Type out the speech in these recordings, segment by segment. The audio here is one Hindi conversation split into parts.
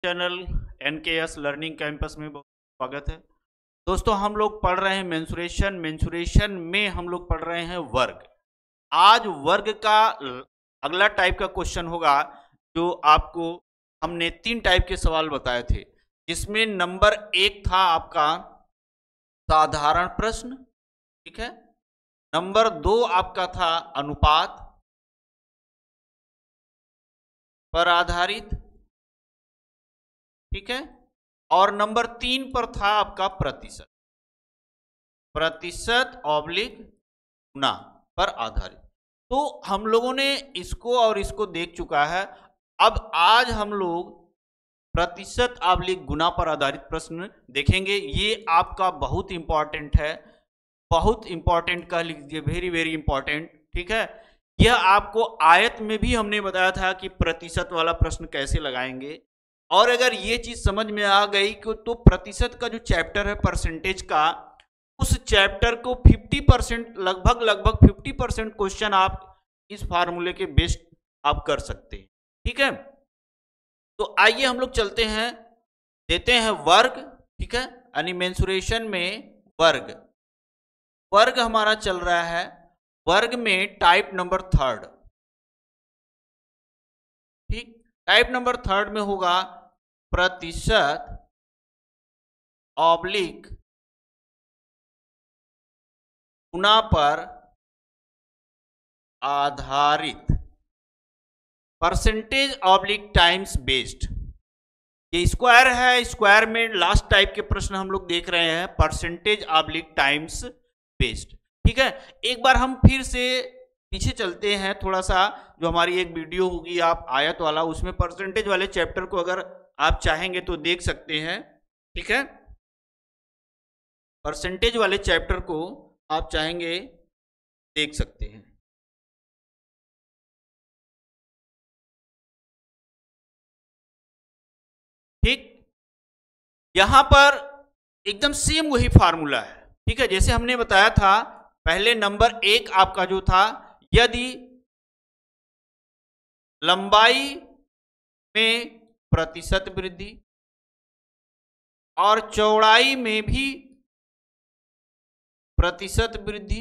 चैनल एनकेएस लर्निंग कैंपस में बहुत स्वागत है। दोस्तों, हम लोग पढ़ रहे हैं मेंसुरेशन में हम लोग पढ़ रहे हैं वर्ग। आज वर्ग का अगला टाइप का क्वेश्चन होगा, जो आपको हमने 3 टाइप के सवाल बताए थे, जिसमें नंबर 1 था आपका साधारण प्रश्न, ठीक है। नंबर 2 आपका था अनुपात पर आधारित, ठीक है। और नंबर 3 पर था आपका प्रतिशत ऑब्लिक गुना पर आधारित। तो हम लोगों ने इसको और इसको देख चुका है। अब आज हम लोग प्रतिशत ऑब्लिक गुना पर आधारित प्रश्न देखेंगे। ये आपका बहुत इंपॉर्टेंट है, बहुत इंपॉर्टेंट कह लीजिए, वेरी वेरी इंपॉर्टेंट, ठीक है। यह आपको आयत में भी हमने बताया था कि प्रतिशत वाला प्रश्न कैसे लगाएंगे। और अगर ये चीज समझ में आ गई कि तो प्रतिशत का जो चैप्टर है परसेंटेज का, उस चैप्टर को 50% लगभग 50% क्वेश्चन आप इस फार्मूले के बेस्ड आप कर सकते हैं, ठीक है। तो आइए हम लोग चलते हैं, देते हैं वर्ग, ठीक है। यानी मेंसुरेशन में वर्ग वर्ग हमारा चल रहा है। वर्ग में टाइप नंबर 3, ठीक। टाइप नंबर 3 में होगा प्रतिशत ऑब्लिक गुना पर आधारित, परसेंटेज ऑब्लिक टाइम्स बेस्ड। ये स्क्वायर है, स्क्वायर में लास्ट टाइप के प्रश्न हम लोग देख रहे हैं, परसेंटेज ऑब्लिक टाइम्स बेस्ड, ठीक है। एक बार हम फिर से पीछे चलते हैं थोड़ा सा। जो हमारी एक वीडियो होगी आप आयत वाला, उसमें परसेंटेज वाले चैप्टर को अगर आप चाहेंगे तो देख सकते हैं, ठीक है। परसेंटेज वाले चैप्टर को आप चाहेंगे देख सकते हैं, ठीक। यहां पर एकदम सेम वही फार्मूला है, ठीक है। जैसे हमने बताया था पहले, नंबर 1 आपका जो था, यदि लंबाई में प्रतिशत वृद्धि और चौड़ाई में भी प्रतिशत वृद्धि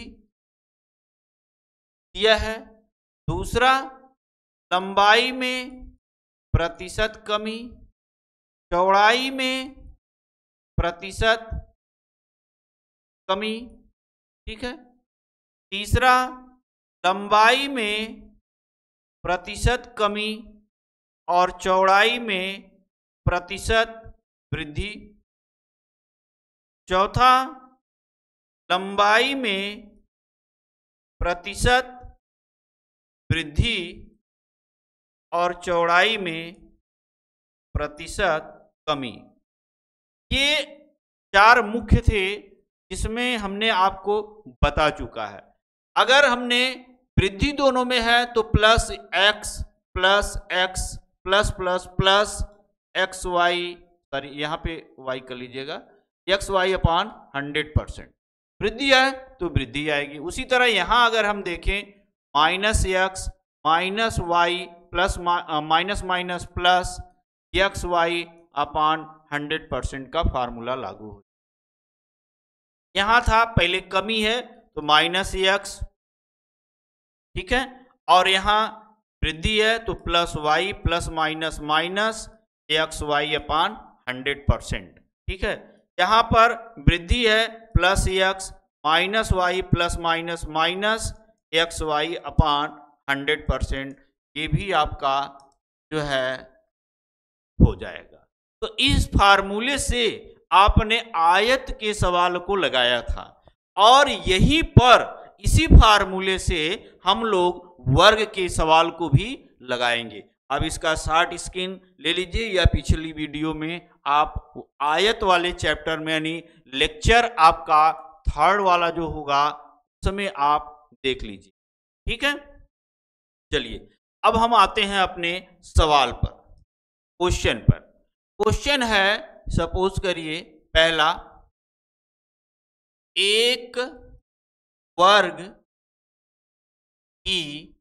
दिया है। दूसरा, लंबाई में प्रतिशत कमी, चौड़ाई में प्रतिशत कमी, ठीक है। तीसरा, लंबाई में प्रतिशत कमी और चौड़ाई में प्रतिशत वृद्धि। चौथा, लंबाई में प्रतिशत वृद्धि और चौड़ाई में प्रतिशत कमी। ये 4 मुख्य थे जिसमें हमने आपको बता चुका है। अगर हमने वृद्धि दोनों में है तो plus x plus plus x y, sorry यहाँ पे वाई कर लीजिएगा, एक्स वाई अपान 100%। वृद्धि है तो वृद्धि आएगी। उसी तरह यहाँ अगर हम देखें, minus x minus y plus minus minus plus x y upon 100% का फार्मूला लागू हो। यहां था पहले कमी है तो माइनस एक्स, ठीक है। और यहां वृद्धि है तो plus y plus minus minus x y upon 100%, ठीक है। यहां पर वृद्धि है plus x minus y plus minus minus x y upon 100%। ये भी आपका जो है हो जाएगा। तो इस फार्मूले से आपने आयत के सवाल को लगाया था, और यहीं पर इसी फार्मूले से हम लोग वर्ग के सवाल को भी लगाएंगे। अब इसका शॉर्ट स्क्रीन ले लीजिए, या पिछली वीडियो में आप आयत वाले चैप्टर में, यानी लेक्चर आपका 3rd वाला जो होगा, उसमें आप देख लीजिए, ठीक है। चलिए अब हम आते हैं अपने सवाल पर, क्वेश्चन पर। क्वेश्चन है, सपोज करिए पहला, एक वर्ग की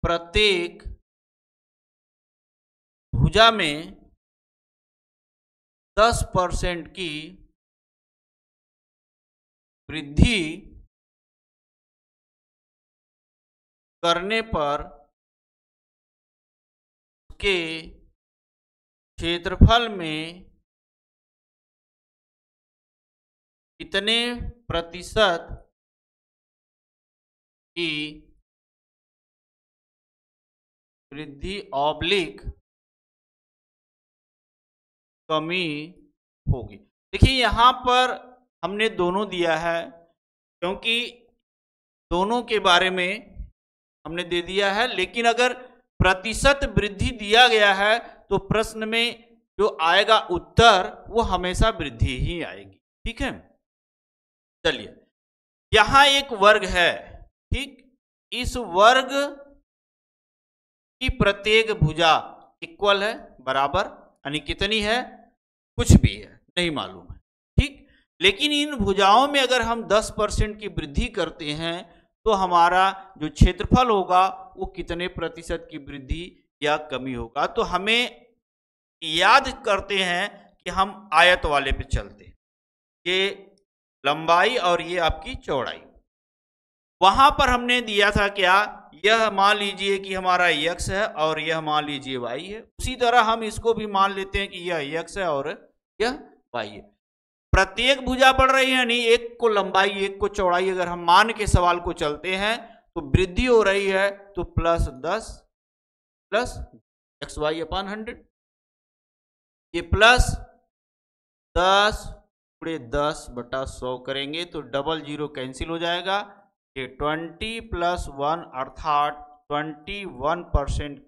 प्रत्येक भुजा में 10% की वृद्धि करने पर उसके क्षेत्रफल में कितने प्रतिशत की वृद्धि ऑब्लिक कमी होगी। देखिए यहाँ पर हमने दोनों दिया है, क्योंकि दोनों के बारे में हमने दे दिया है, लेकिन अगर प्रतिशत वृद्धि दिया गया है तो प्रश्न में जो आएगा उत्तर वो हमेशा वृद्धि ही आएगी। ठीक है, चलिए यहां एक वर्ग है, ठीक, इस वर्ग की प्रत्येक भुजा इक्वल है, बराबर, यानी कितनी है, कुछ भी है, नहीं मालूम है, ठीक। लेकिन इन भुजाओं में अगर हम 10% की वृद्धि करते हैं तो हमारा जो क्षेत्रफल होगा वो कितने प्रतिशत की वृद्धि या कमी होगा। तो हमें याद करते हैं कि हम आयत वाले पे चलते हैं, ये लंबाई और ये आपकी चौड़ाई। वहां पर हमने दिया था क्या, यह मान लीजिए कि हमारा x है और यह मान लीजिए y है। उसी तरह हम इसको भी मान लेते हैं कि यह x है और यह y है। प्रत्येक भुजा बढ़ रही है, यानी एक को लंबाई एक को चौड़ाई अगर हम मान के सवाल को चलते हैं तो वृद्धि हो रही है, तो +10 प्लस xy/100, ये +10 × 10/100 करेंगे तो डबल जीरो कैंसिल हो जाएगा, ये 20 + 1 अर्थात 21%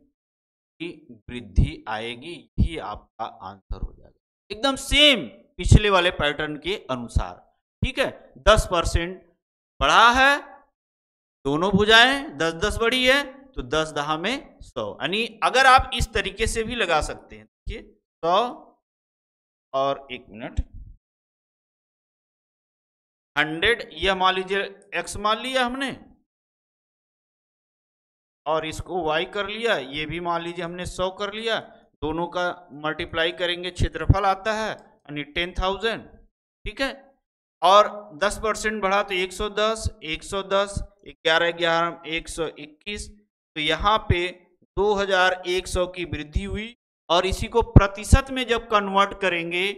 की वृद्धि आएगी। यही आपका आंसर हो जाएगा, एकदम सेम पिछले वाले पैटर्न के अनुसार। ठीक है, 10% बढ़ा है, दोनों भुजाएं 10-10 बढ़ी है, तो 10×10 में 100, यानी अगर आप इस तरीके से भी लगा सकते हैं, देखिए 100 और 1 मिनट 100, यह मान लीजिए x मान लिया हमने और इसको y कर लिया, ये भी मान लीजिए हमने 100 कर लिया, दोनों का मल्टीप्लाई करेंगे क्षेत्रफल आता है यानी 10,000। ठीक है, और 10% बढ़ा तो 110, 110, 11 121, तो यहाँ पे 2100 की वृद्धि हुई। और इसी को प्रतिशत में जब कन्वर्ट करेंगे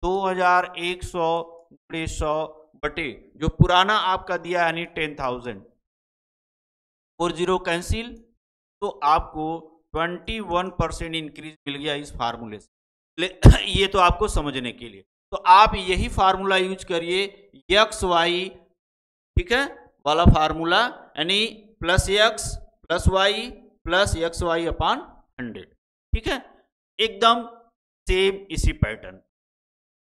2100 × 100 बटे जो पुराना आपका दिया यानी 10,000, और जीरो कैंसिल, तो आपको 21% इंक्रीज मिल गया इस फार्मूले से। ये तो आपको समझने के लिए, तो आप यही फार्मूला यूज करिए, एक्स वाई, ठीक है, वाला फार्मूला, यानी +x + y + xy/100। ठीक है, एकदम सेम इसी पैटर्न।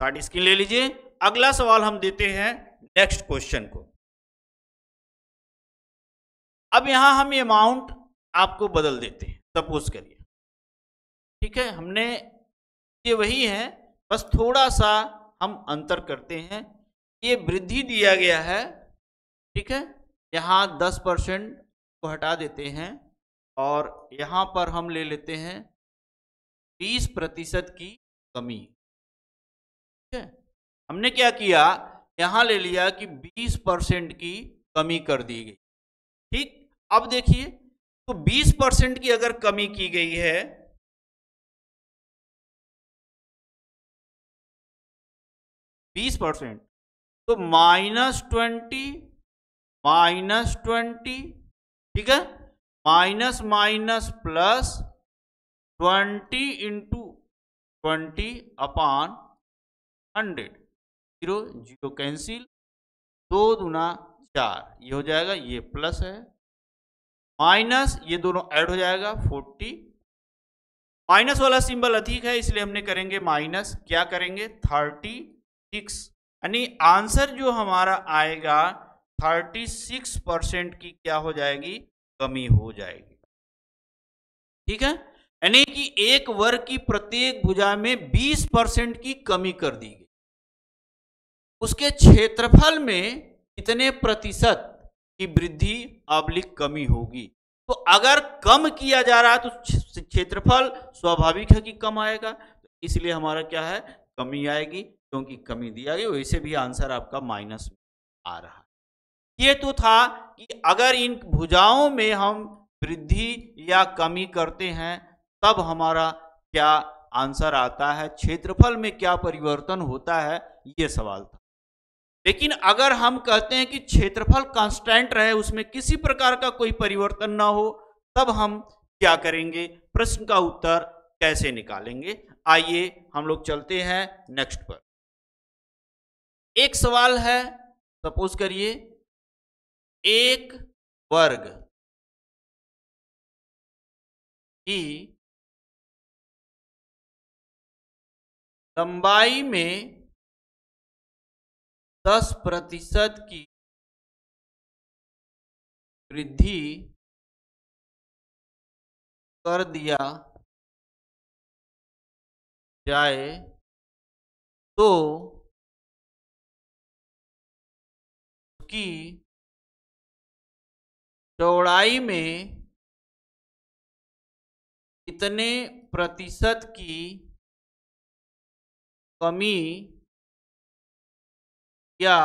कार्ड स्क्रीन ले लीजिए। अगला सवाल हम देते हैं नेक्स्ट क्वेश्चन को। अब यहां हम ये अमाउंट आपको बदल देते हैं, सपोज करिए, ठीक है, हमने ये वही है, बस थोड़ा सा हम अंतर करते हैं। ये वृद्धि दिया गया है, ठीक है, यहाँ 10% को हटा देते हैं और यहाँ पर हम ले लेते हैं 20% की कमी। ठीक है, हमने क्या किया, यहाँ ले लिया कि 20% की कमी कर दी गई। ठीक, अब देखिए, तो 20% की अगर कमी की गई है, 20%, तो -20, ठीक है, माइनस माइनस प्लस 20 × 20/100, 0 0 कैंसिल, 2 दूना 4, ये हो जाएगा, ये प्लस है, माइनस ये दोनों ऐड हो जाएगा 40, माइनस वाला सिंबल अधिक है इसलिए हमने करेंगे माइनस, क्या करेंगे 36, यानी आंसर जो हमारा आएगा 36% की क्या हो जाएगी, कमी हो जाएगी। ठीक है, यानी कि एक वर्ग की प्रत्येक भुजा में 20% की कमी कर दी गई। उसके क्षेत्रफल में कितने प्रतिशत की वृद्धि ऑब्लिक कमी होगी, तो अगर कम किया जा रहा है तो क्षेत्रफल स्वाभाविक है कि कम आएगा, इसलिए हमारा क्या है, कमी आएगी, क्योंकि कमी दिया गया, वैसे भी आंसर आपका माइनस आ रहा है। ये तो था कि अगर इन भुजाओं में हम वृद्धि या कमी करते हैं तब हमारा क्या आंसर आता है, क्षेत्रफल में क्या परिवर्तन होता है, ये सवाल था। लेकिन अगर हम कहते हैं कि क्षेत्रफल कांस्टेंट रहे, उसमें किसी प्रकार का कोई परिवर्तन ना हो, तब हम क्या करेंगे, प्रश्न का उत्तर कैसे निकालेंगे। आइए हम लोग चलते हैं नेक्स्ट पर। एक सवाल है, सपोज करिए एक वर्ग की लंबाई में 10% की वृद्धि कर दिया जाए तो उसकी चौड़ाई में कितने प्रतिशत की कमी किया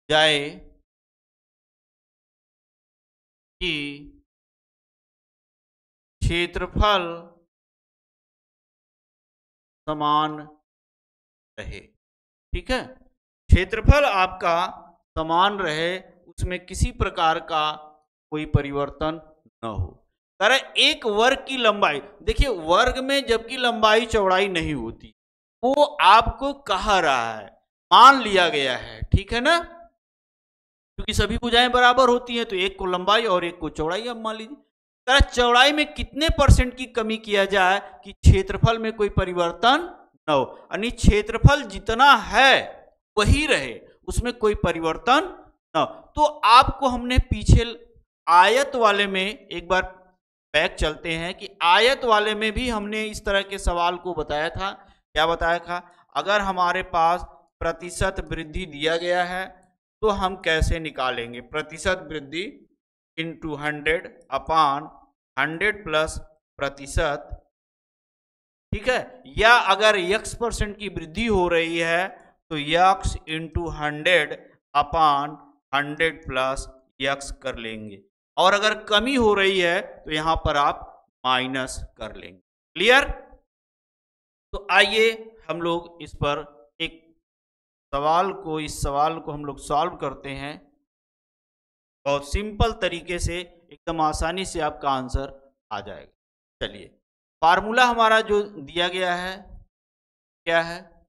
जाए कि क्षेत्रफल समान रहे। ठीक है, क्षेत्रफल आपका समान रहे, उसमें किसी प्रकार का कोई परिवर्तन न हो। कारण एक वर्ग की लंबाई, देखिए वर्ग में जबकि लंबाई चौड़ाई नहीं होती, वो आपको कह रहा है, मान लिया गया है, ठीक है ना, क्योंकि सभी भुजाएं बराबर होती हैं, तो एक को लंबाई और एक को चौड़ाई आप मान लीजिए। चौड़ाई में कितने % की कमी किया जाए कि क्षेत्रफल में कोई परिवर्तन न हो, यानी क्षेत्रफल जितना है वही रहे, उसमें कोई परिवर्तन न हो। तो आपको हमने पीछे आयत वाले में एक बार बैक चलते हैं कि आयत वाले में भी हमने इस तरह के सवाल को बताया था। क्या बताया था, अगर हमारे पास प्रतिशत वृद्धि दिया गया है तो हम कैसे निकालेंगे, प्रतिशत वृद्धि इंटू 100 अपान 100 प्लस प्रतिशत, ठीक है, या अगर x% की वृद्धि हो रही है तो x इंटू 100 अपान 100 प्लस x कर लेंगे, और अगर कमी हो रही है तो यहां पर आप माइनस कर लेंगे। क्लियर? तो आइए हम लोग इस पर एक इस सवाल को हम लोग सॉल्व करते हैं। बहुत सिंपल तरीके से, एकदम आसानी से आपका आंसर आ जाएगा। चलिए, फार्मूला हमारा जो दिया गया है क्या है,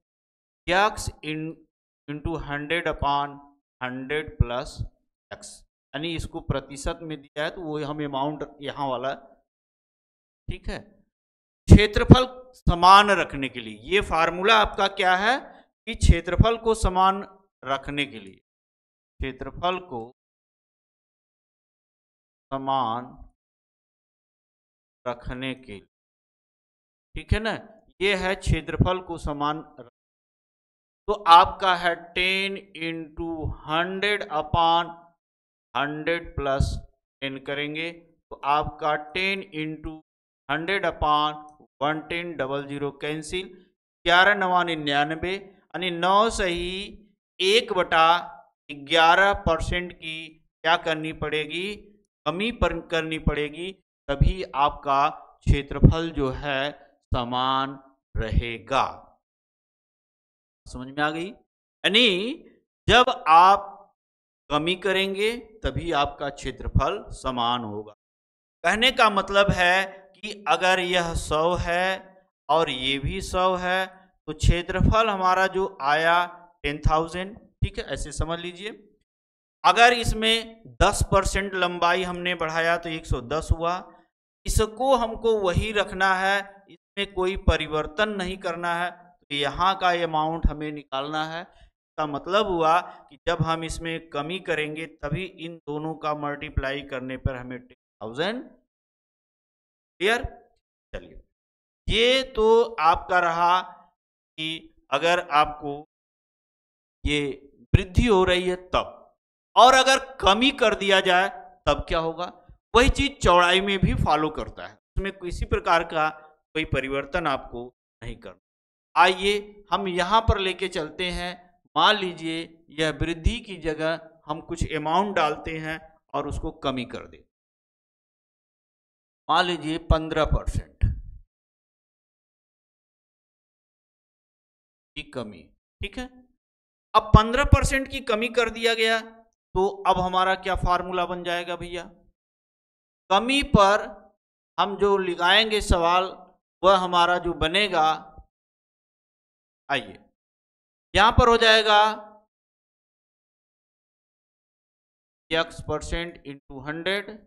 x इंटू 100 अपान 100 प्लस x, यानी इसको प्रतिशत में दिया है तो वो हम अमाउंट यहाँ वाला, ठीक है। क्षेत्रफल समान रखने के लिए ये फार्मूला आपका क्या है कि क्षेत्रफल को समान रखने के लिए, क्षेत्रफल को समान रखने के लिए, ठीक है ना, ये है क्षेत्रफल को समान। तो आपका है 10 इंटू 100 अपान 100 प्लस 10 करेंगे तो आपका 10 इंटू 100 अपान 110 00 कैंसिल, 11 9 99, यानी 9 सही 1/11% की क्या करनी पड़ेगी, कमी करनी पड़ेगी, तभी आपका क्षेत्रफल जो है समान रहेगा। समझ में आ गई? यानी जब आप कमी करेंगे तभी आपका क्षेत्रफल समान होगा। कहने का मतलब है कि अगर यह 100 है और ये भी 100 है तो क्षेत्रफल हमारा जो आया 10,000, ठीक है, ऐसे समझ लीजिए। अगर इसमें 10% लंबाई हमने बढ़ाया तो 110 हुआ, इसको हमको वही रखना है, इसमें कोई परिवर्तन नहीं करना है, तो यहाँ का अमाउंट हमें निकालना है। इसका मतलब हुआ कि जब हम इसमें कमी करेंगे तभी इन दोनों का मल्टीप्लाई करने पर हमें 10,000। क्लियर? चलिए, ये तो आपका रहा कि अगर आपको ये वृद्धि हो रही है तब, और अगर कमी कर दिया जाए तब क्या होगा। वही चीज चौड़ाई में भी फॉलो करता है, उसमें किसी प्रकार का कोई परिवर्तन आपको नहीं करना। आइए हम यहां पर लेके चलते हैं। मान लीजिए यह वृद्धि की जगह हम कुछ अमाउंट डालते हैं और उसको कमी कर दें। मान लीजिए 15% की कमी, ठीक है। अब 15% की कमी कर दिया गया, तो अब हमारा क्या फार्मूला बन जाएगा भैया? कमी पर हम जो लगाएंगे सवाल, वह हमारा जो बनेगा, आइए यहां पर हो जाएगा x% into 100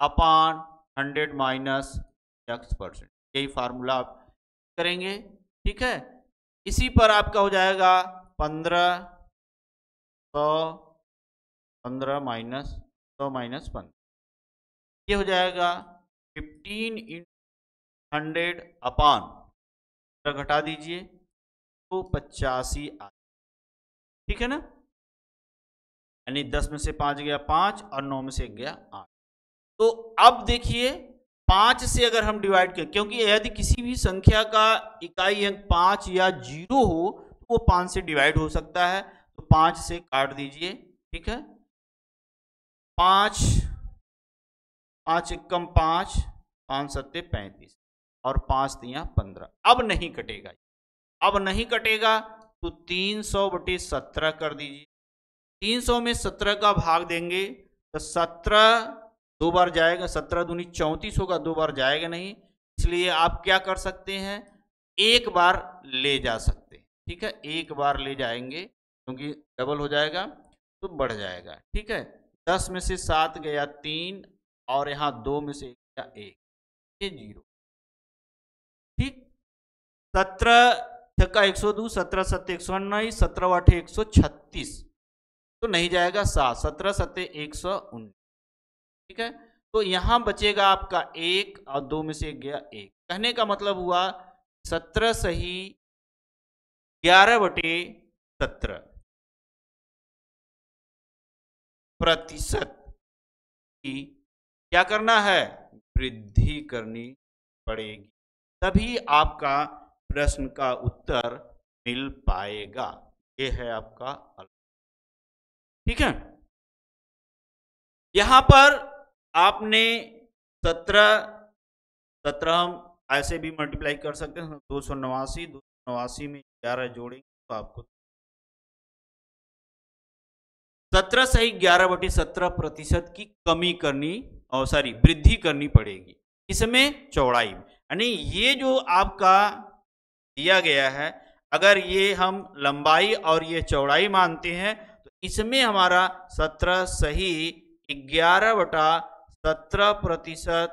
upon 100 minus x%। यही फार्मूला आप करेंगे, ठीक है। इसी पर आपका हो जाएगा 1500 15 माइनस 100 माइनस 15, ये हो जाएगा 15 इंटू 100 अपॉन घटा दीजिए तो 85 आ, ठीक है ना। यानी 10 में से 5 गया 5 और 9 में से 1 गया 8। तो अब देखिए 5 से अगर हम डिवाइड करें, क्योंकि यदि किसी भी संख्या का इकाई अंक 5 या 0 हो तो वो 5 से डिवाइड हो सकता है, तो 5 से काट दीजिए, ठीक है। 5 5 एकम 5 5 सत्ते 35 और 5 तियां 15। अब नहीं कटेगा, अब नहीं कटेगा तो 300/17 कर दीजिए। 300 में 17 का भाग देंगे तो 17 दो बार जाएगा, 17 दूनी 34 होगा, दो बार जाएगा नहीं, इसलिए आप क्या कर सकते हैं, एक बार ले जा सकते हैं, ठीक है। एक बार ले जाएंगे क्योंकि डबल हो जाएगा तो बढ़ जाएगा, ठीक है। 10 में से 7 गया 3 और यहाँ 2 में से गया 1, ये 0, ठीक। 17 छक्का 102, 17 सत्ते 119, 17 आठे 136, तो नहीं जाएगा 7, 17 सत्ते 119, ठीक है। तो यहां बचेगा आपका 1 और 2 में से गया 1। कहने का मतलब हुआ 17 सही 11/17 प्रतिशत की क्या करना है, वृद्धि करनी पड़ेगी, तभी आपका प्रश्न का उत्तर मिल पाएगा। ये है आपका, ठीक है। यहां पर आपने 17 हम ऐसे भी मल्टीप्लाई कर सकते हैं, 289 में 11 जोड़ेंगे तो आपको 17 सही 11/17 प्रतिशत की कमी करनी, और सॉरी वृद्धि करनी पड़ेगी, इसमें चौड़ाई में। यानी ये जो आपका दिया गया है, अगर ये हम लंबाई और ये चौड़ाई मानते हैं तो इसमें हमारा 17 सही 11/17 प्रतिशत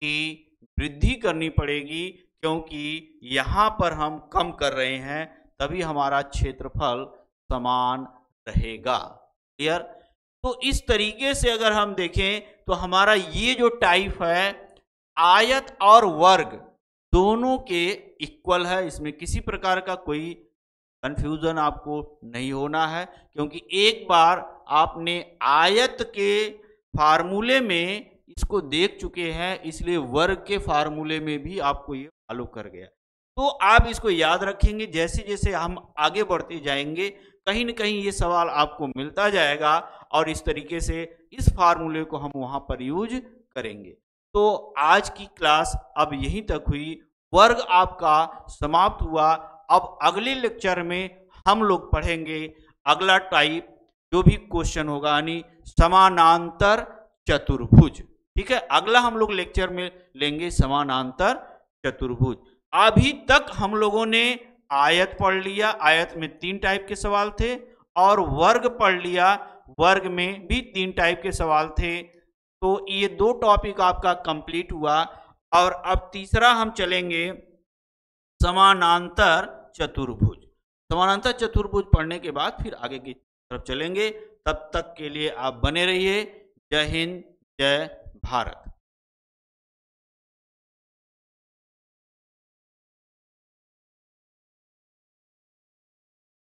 की वृद्धि करनी पड़ेगी, क्योंकि यहाँ पर हम कम कर रहे हैं, तभी हमारा क्षेत्रफल समान रहेगा। क्लियर? तो इस तरीके से अगर हम देखें तो हमारा ये जो टाइप है आयत और वर्ग दोनों के इक्वल है, इसमें किसी प्रकार का कोई कंफ्यूजन आपको नहीं होना है, क्योंकि एक बार आपने आयत के फार्मूले में इसको देख चुके हैं, इसलिए वर्ग के फार्मूले में भी आपको ये फॉलो कर गया। तो आप इसको याद रखेंगे, जैसे जैसे हम आगे बढ़ते जाएंगे कहीं न कहीं ये सवाल आपको मिलता जाएगा और इस तरीके से इस फार्मूले को हम वहां पर यूज करेंगे। तो आज की क्लास अब यहीं तक हुई, वर्ग आपका समाप्त हुआ। अब अगले लेक्चर में हम लोग पढ़ेंगे अगला टाइप, जो भी क्वेश्चन होगा, यानी समानांतर चतुर्भुज, ठीक है। अगला हम लोग लेक्चर में लेंगे समानांतर चतुर्भुज। अभी तक हम लोगों ने आयत पढ़ लिया, आयत में 3 टाइप के सवाल थे, और वर्ग पढ़ लिया, वर्ग में भी 3 टाइप के सवाल थे। तो ये 2 टॉपिक आपका कंप्लीट हुआ, और अब तीसरा हम चलेंगे समानांतर चतुर्भुज। समानांतर चतुर्भुज पढ़ने के बाद फिर आगे की तरफ चलेंगे। तब तक के लिए आप बने रहिए। जय हिंद, जय भारत।